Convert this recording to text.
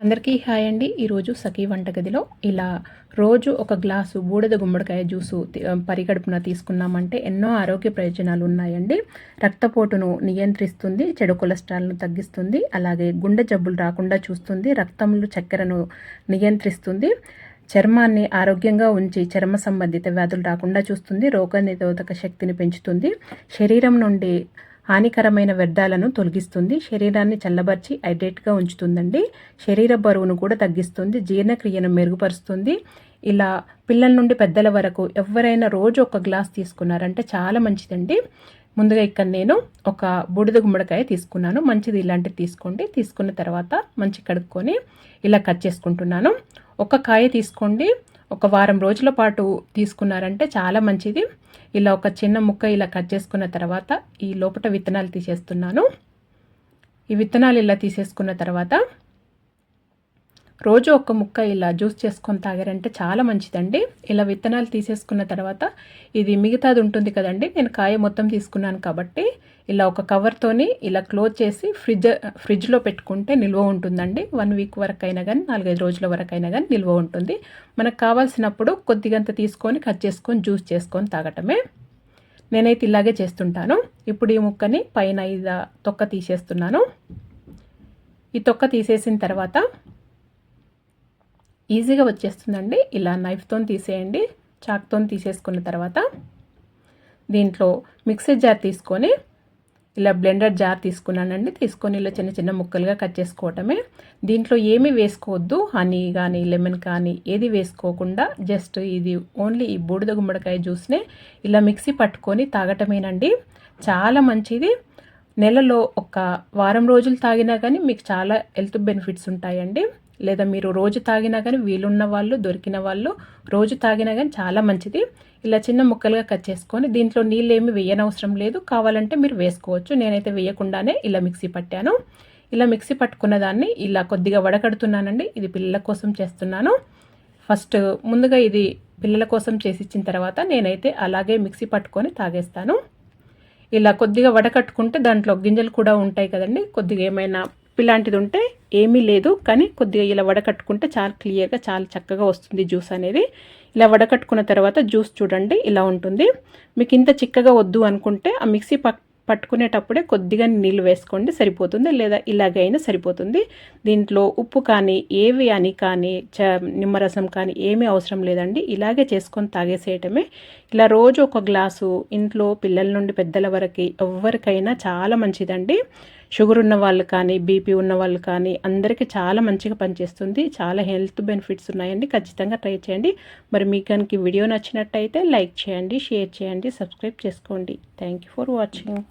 అందరికీ హాయ్ అండి. ఈరోజు సఖీ వంటగదిలో ఇలా రోజు ఒక గ్లాసు బూడిద గుమ్మడికాయ జ్యూసు పరిగడుపున తీసుకున్నామంటే ఎన్నో ఆరోగ్య ప్రయోజనాలు ఉన్నాయండి. రక్తపోటును నియంత్రిస్తుంది, చెడు కొలెస్ట్రాల్ను తగ్గిస్తుంది, అలాగే గుండె జబ్బులు రాకుండా చూస్తుంది, రక్తంలో చక్కెరను నియంత్రిస్తుంది, చర్మాన్ని ఆరోగ్యంగా ఉంచి చర్మ సంబంధిత వ్యాధులు రాకుండా చూస్తుంది, రోగనిరోధక శక్తిని పెంచుతుంది, శరీరం నుండి హానికరమైన వ్యర్థాలను తొలగిస్తుంది, శరీరాన్ని చల్లబర్చి హైడ్రేట్గా ఉంచుతుందండి, శరీర బరువును కూడా తగ్గిస్తుంది, జీర్ణక్రియను మెరుగుపరుస్తుంది. ఇలా పిల్లల నుండి పెద్దల వరకు ఎవరైనా రోజు ఒక గ్లాస్ తీసుకున్నారంటే చాలా మంచిదండి. ముందుగా ఇక్కడ నేను ఒక బూడిద గుమ్మడికాయ తీసుకున్నాను. మంచిది ఇలాంటివి తీసుకోండి. తీసుకున్న తర్వాత మంచి కడుక్కొని ఇలా కట్ చేసుకుంటున్నాను. ఒక కాయ తీసుకోండి. ఒక వారం రోజుల పాటు తీసుకున్నారంటే చాలా మంచిది. ఇలా ఒక చిన్న ముక్క ఇలా కట్ చేసుకున్న తర్వాత ఈ లోపల విత్తనాలు తీసేస్తున్నాను. ఈ విత్తనాలు ఇలా తీసేసుకున్న తర్వాత రోజు ఒక ముక్క ఇలా జ్యూస్ చేసుకొని తాగారంటే చాలా మంచిదండి. ఇలా విత్తనాలు తీసేసుకున్న తర్వాత ఇది మిగతాది ఉంటుంది కదండి, నేను కాయ మొత్తం తీసుకున్నాను కాబట్టి ఇలా ఒక కవర్తోని ఇలా క్లోజ్ చేసి ఫ్రిడ్జ్లో పెట్టుకుంటే నిల్వ ఉంటుందండి. 1 వీక్ వరకు అయినా కానీ 4-5 రోజుల వరకు అయినా కానీ నిల్వ ఉంటుంది. మనకు కావాల్సినప్పుడు కొద్దిగంత తీసుకొని కట్ చేసుకొని జ్యూస్ చేసుకొని తాగటమే. నేనైతే ఇలాగే చేస్తుంటాను. ఇప్పుడు ఈ ముక్కని పైన ఇలా తొక్క తీసేస్తున్నాను. ఈ తొక్క తీసేసిన తర్వాత ఈజీగా వచ్చేస్తుందండి. ఇలా నైఫ్తో తీసేయండి. చాక్తో తీసేసుకున్న తర్వాత దీంట్లో మిక్సీ జార్ తీసుకొని ఇలా బ్లెండర్ జార్ తీసుకున్నానండి. తీసుకొని ఇలా చిన్న చిన్న ముక్కలుగా కట్ చేసుకోవటమే. దీంట్లో ఏమీ వేసుకోవద్దు, హనీ కానీ లెమన్ కానీ ఏది వేసుకోకుండా జస్ట్ ఇది ఓన్లీ ఈ బూడిద గుమ్మడికాయ జ్యూస్నే ఇలా మిక్సీ పట్టుకొని తాగటమేనండి. చాలా మంచిది. నెలలో ఒక వారం రోజులు తాగినా కానీ మీకు చాలా హెల్త్ బెనిఫిట్స్ ఉంటాయండి. లేదా మీరు రోజు తాగినా కానీ వీలున్న వాళ్ళు దొరికిన వాళ్ళు రోజు తాగినా కానీ చాలా మంచిది. ఇలా చిన్న ముక్కలుగా కట్ చేసుకొని దీంట్లో నీళ్ళు ఏమి వేయనవసరం లేదు, కావాలంటే మీరు వేసుకోవచ్చు. నేనైతే వేయకుండానే ఇలా మిక్సీ పట్టాను. ఇలా మిక్సీ పట్టుకున్న దాన్ని ఇలా కొద్దిగా వడకడుతున్నానండి. ఇది పిల్లల కోసం చేస్తున్నాను. ఫస్ట్ ముందుగా ఇది పిల్లల కోసం చేసి ఇచ్చిన తర్వాత నేనైతే అలాగే మిక్సీ పట్టుకొని తాగేస్తాను. ఇలా కొద్దిగా వడకట్టుకుంటే దాంట్లో గింజలు కూడా ఉంటాయి కదండి, కొద్దిగా ఏమైనా ఇలాంటిది ఉంటే ఏమీ లేదు, కానీ కొద్దిగా ఇలా వడకట్టుకుంటే చాలా క్లియర్గా చాలా చక్కగా వస్తుంది జ్యూస్ అనేది. ఇలా వడకట్టుకున్న తర్వాత జ్యూస్ చూడండి ఇలా ఉంటుంది. మీకు ఇంత చిక్కగా వద్దు అనుకుంటే ఆ మిక్సీ పట్టుకునేటప్పుడే కొద్దిగా నీళ్ళు వేసుకోండి, సరిపోతుంది. లేదా ఇలాగైనా సరిపోతుంది. దీంట్లో ఉప్పు కానీ ఏవి అని కానీ నిమ్మరసం కానీ ఏమీ అవసరం లేదండి. ఇలాగే చేసుకొని తాగేసేయటమే. ఇలా రోజు ఒక గ్లాసు ఇంట్లో పిల్లల నుండి పెద్దల వరకు ఎవరికైనా చాలా మంచిదండి. షుగర్ ఉన్న వాళ్ళు కానీ బీపీ ఉన్న వాళ్ళు కానీ అందరికీ చాలా మంచిగా పనిచేస్తుంది. చాలా హెల్త్ బెనిఫిట్స్ ఉన్నాయండి. ఖచ్చితంగా ట్రై చేయండి. మరి మీకు కనుక వీడియో నచ్చినట్టయితే లైక్ చేయండి, షేర్ చేయండి, సబ్స్క్రైబ్ చేసుకోండి. Thank you for watching.